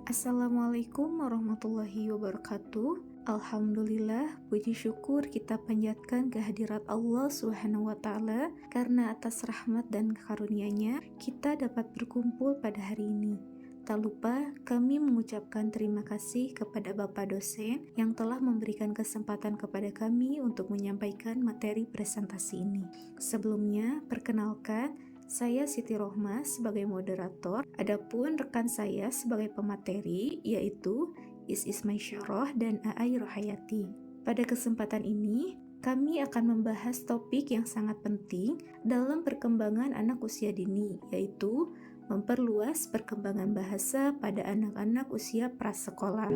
Assalamualaikum warahmatullahi wabarakatuh. Alhamdulillah, puji syukur kita panjatkan kehadirat Allah Subhanahu wa Ta'ala, karena atas rahmat dan karunia-Nya kita dapat berkumpul pada hari ini. Tak lupa kami mengucapkan terima kasih kepada Bapak dosen yang telah memberikan kesempatan kepada kami untuk menyampaikan materi presentasi ini. Sebelumnya, perkenalkan, saya Siti Rohmah sebagai moderator, adapun rekan saya sebagai pemateri yaitu Is Maisyarah dan Aai Rohayati. Pada kesempatan ini, kami akan membahas topik yang sangat penting dalam perkembangan anak usia dini, yaitu memperluas perkembangan bahasa pada anak-anak usia prasekolah.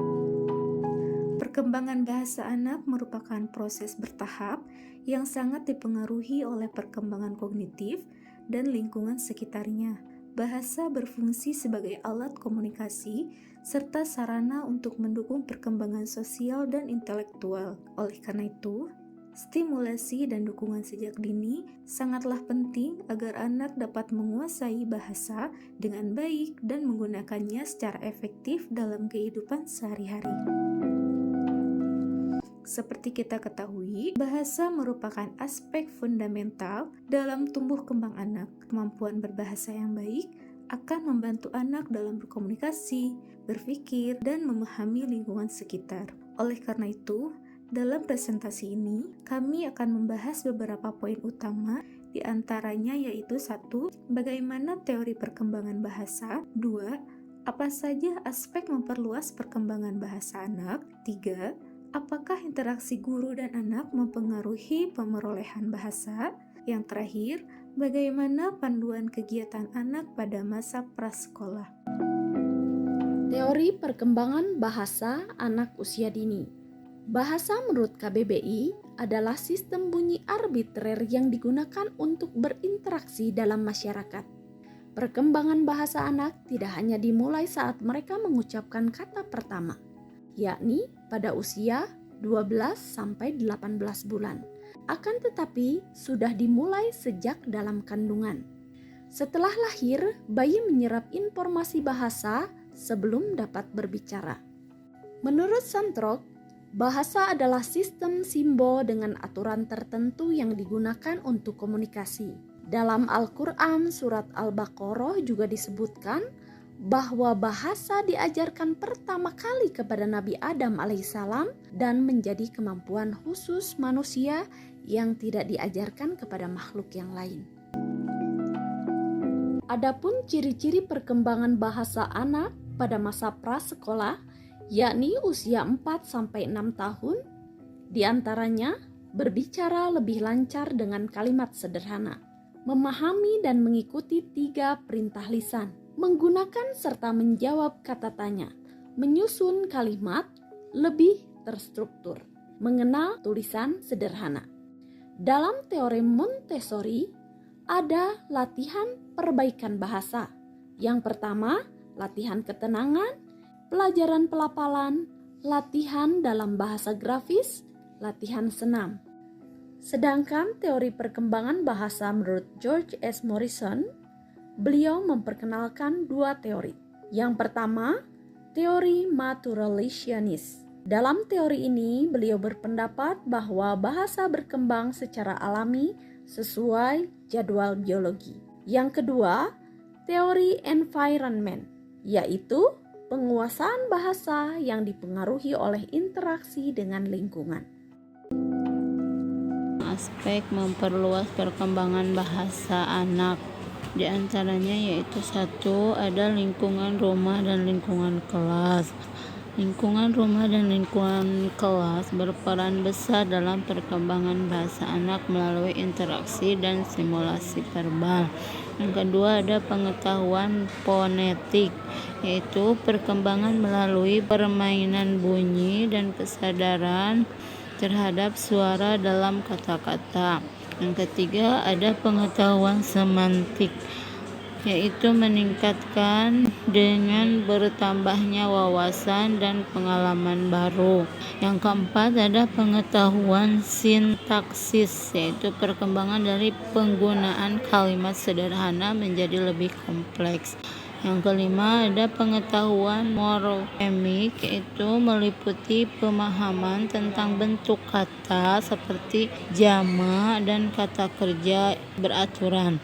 Perkembangan bahasa anak merupakan proses bertahap yang sangat dipengaruhi oleh perkembangan kognitif dan lingkungan sekitarnya. Bahasa berfungsi sebagai alat komunikasi serta sarana untuk mendukung perkembangan sosial dan intelektual. Oleh karena itu, stimulasi dan dukungan sejak dini sangatlah penting agar anak dapat menguasai bahasa dengan baik dan menggunakannya secara efektif dalam kehidupan sehari-hari. Seperti kita ketahui, bahasa merupakan aspek fundamental dalam tumbuh kembang anak. Kemampuan berbahasa yang baik akan membantu anak dalam berkomunikasi, berpikir, dan memahami lingkungan sekitar. Oleh karena itu, dalam presentasi ini, kami akan membahas beberapa poin utama, di antaranya yaitu 1. Bagaimana teori perkembangan bahasa. 2. Apa saja aspek memperluas perkembangan bahasa anak. 3. Apakah interaksi guru dan anak mempengaruhi pemerolehan bahasa? Yang terakhir, bagaimana panduan kegiatan anak pada masa prasekolah? Teori perkembangan bahasa anak usia dini. Bahasa menurut KBBI adalah sistem bunyi arbitrer yang digunakan untuk berinteraksi dalam masyarakat. Perkembangan bahasa anak tidak hanya dimulai saat mereka mengucapkan kata pertama, yakni pada usia 12-18 bulan. Akan tetapi sudah dimulai sejak dalam kandungan. Setelah lahir, bayi menyerap informasi bahasa sebelum dapat berbicara. Menurut Santrok, bahasa adalah sistem simbol dengan aturan tertentu yang digunakan untuk komunikasi. Dalam Al-Quran surat Al-Baqarah juga disebutkan bahwa bahasa diajarkan pertama kali kepada Nabi Adam alaihissalam dan menjadi kemampuan khusus manusia yang tidak diajarkan kepada makhluk yang lain. Adapun ciri-ciri perkembangan bahasa anak pada masa prasekolah, yakni usia 4-6 tahun, diantaranya berbicara lebih lancar dengan kalimat sederhana, memahami dan mengikuti 3 perintah lisan, menggunakan serta menjawab kata tanya, menyusun kalimat lebih terstruktur, mengenal tulisan sederhana. Dalam teori Montessori, ada latihan perbaikan bahasa. Yang pertama, latihan ketenangan, pelajaran pelafalan, latihan dalam bahasa grafis, latihan senam. Sedangkan teori perkembangan bahasa menurut George S. Morrison, beliau memperkenalkan 2 teori. Yang pertama, teori naturalisationis. Dalam teori ini, beliau berpendapat bahwa bahasa berkembang secara alami sesuai jadwal biologi. Yang kedua, teori environment, yaitu penguasaan bahasa yang dipengaruhi oleh interaksi dengan lingkungan. Aspek memperluas perkembangan bahasa anak, di antaranya yaitu 1. Ada lingkungan rumah dan lingkungan kelas. Lingkungan rumah dan lingkungan kelas berperan besar dalam perkembangan bahasa anak melalui interaksi dan simulasi verbal. Yang kedua, ada pengetahuan fonetik, yaitu perkembangan melalui permainan bunyi dan kesadaran terhadap suara dalam kata-kata. Yang ketiga, ada pengetahuan semantik, yaitu meningkatkan dengan bertambahnya wawasan dan pengalaman baru. Yang keempat, ada pengetahuan sintaksis, yaitu perkembangan dari penggunaan kalimat sederhana menjadi lebih kompleks. Yang kelima ada pengetahuan morfemik, yaitu meliputi pemahaman tentang bentuk kata seperti jamak dan kata kerja beraturan.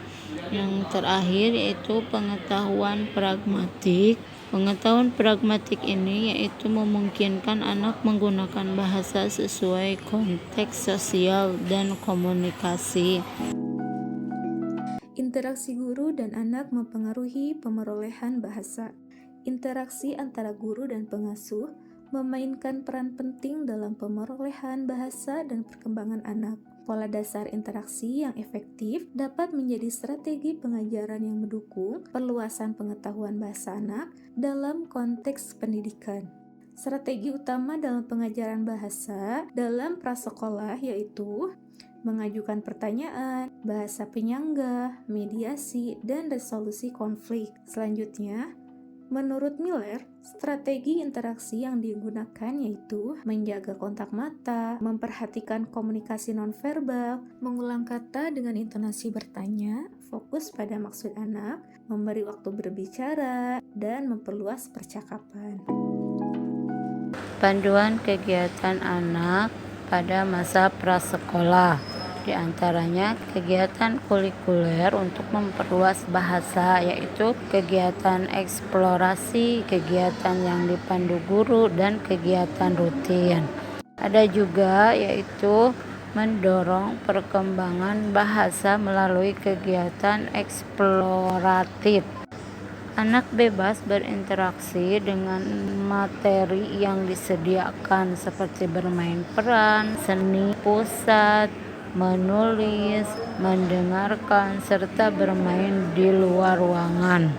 Yang terakhir yaitu pengetahuan pragmatik. Pengetahuan pragmatik ini yaitu memungkinkan anak menggunakan bahasa sesuai konteks sosial dan komunikasi. Interaksi guru dan anak mempengaruhi pemerolehan bahasa. Interaksi antara guru dan pengasuh memainkan peran penting dalam pemerolehan bahasa dan perkembangan anak. Pola dasar interaksi yang efektif dapat menjadi strategi pengajaran yang mendukung perluasan pengetahuan bahasa anak dalam konteks pendidikan. Strategi utama dalam pengajaran bahasa dalam prasekolah yaitu mengajukan pertanyaan, bahasa penyangga, mediasi, dan resolusi konflik. Selanjutnya, menurut Miller, strategi interaksi yang digunakan yaitu menjaga kontak mata, memperhatikan komunikasi nonverbal, mengulang kata dengan intonasi bertanya, fokus pada maksud anak, memberi waktu berbicara, dan memperluas percakapan. Panduan kegiatan anak pada masa prasekolah, di antaranya kegiatan kulikuler untuk memperluas bahasa, yaitu kegiatan eksplorasi, kegiatan yang dipandu guru, dan kegiatan rutin. Ada juga yaitu mendorong perkembangan bahasa melalui kegiatan eksploratif. Anak bebas berinteraksi dengan materi yang disediakan seperti bermain peran, seni pusat, menulis, mendengarkan, serta bermain di luar ruangan.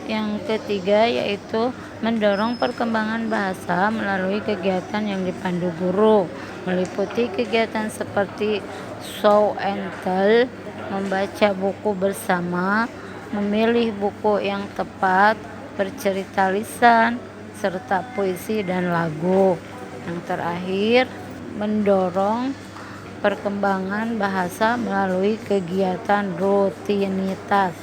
Yang ketiga yaitu mendorong perkembangan bahasa melalui kegiatan yang dipandu guru, meliputi kegiatan seperti show and tell, membaca buku bersama, memilih buku yang tepat, bercerita lisan, serta puisi dan lagu. Yang terakhir, mendorong perkembangan bahasa melalui kegiatan rutinitas.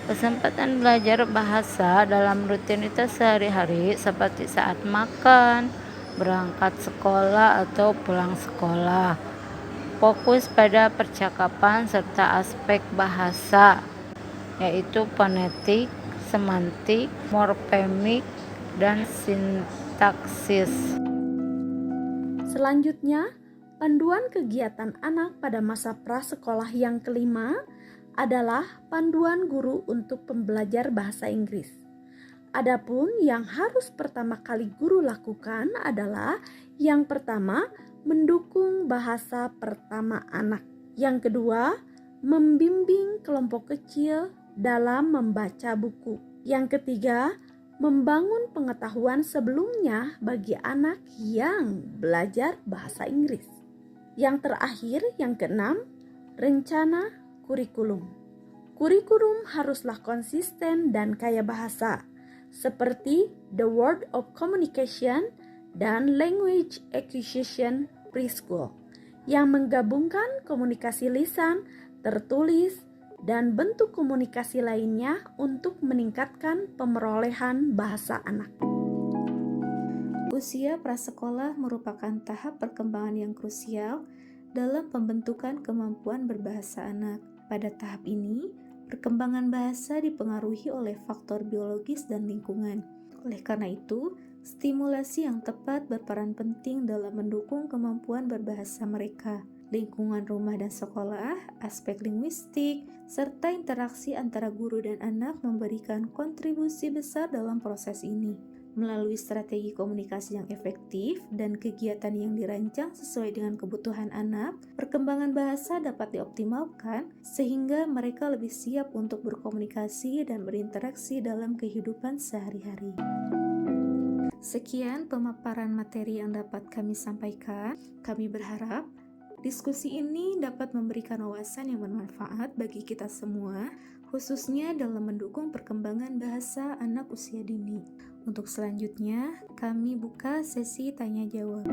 Kesempatan belajar bahasa dalam rutinitas sehari-hari seperti saat makan, berangkat sekolah atau pulang sekolah. Fokus pada percakapan serta aspek bahasa, yaitu fonetik, semantik, morfemik, dan sintaksis. Selanjutnya, panduan kegiatan anak pada masa prasekolah yang kelima adalah panduan guru untuk pembelajar bahasa Inggris. Adapun yang harus pertama kali guru lakukan adalah yang pertama, mendukung bahasa pertama anak. Yang kedua, membimbing kelompok kecil dalam membaca buku. Yang ketiga, membangun pengetahuan sebelumnya bagi anak yang belajar bahasa Inggris. Yang terakhir, yang keenam, rencana kurikulum. Kurikulum haruslah konsisten dan kaya bahasa, seperti The Word of Communication dan Language Acquisition Preschool, yang menggabungkan komunikasi lisan, tertulis, dan bentuk komunikasi lainnya untuk meningkatkan pemerolehan bahasa anak. Usia prasekolah merupakan tahap perkembangan yang krusial dalam pembentukan kemampuan berbahasa anak. Pada tahap ini, perkembangan bahasa dipengaruhi oleh faktor biologis dan lingkungan. Oleh karena itu, stimulasi yang tepat berperan penting dalam mendukung kemampuan berbahasa mereka. Lingkungan rumah dan sekolah, aspek linguistik, serta interaksi antara guru dan anak memberikan kontribusi besar dalam proses ini. Melalui strategi komunikasi yang efektif dan kegiatan yang dirancang sesuai dengan kebutuhan anak, perkembangan bahasa dapat dioptimalkan sehingga mereka lebih siap untuk berkomunikasi dan berinteraksi dalam kehidupan sehari-hari. Sekian pemaparan materi yang dapat kami sampaikan. Kami berharap diskusi ini dapat memberikan wawasan yang bermanfaat bagi kita semua, khususnya dalam mendukung perkembangan bahasa anak usia dini. Untuk selanjutnya, kami buka sesi tanya jawab.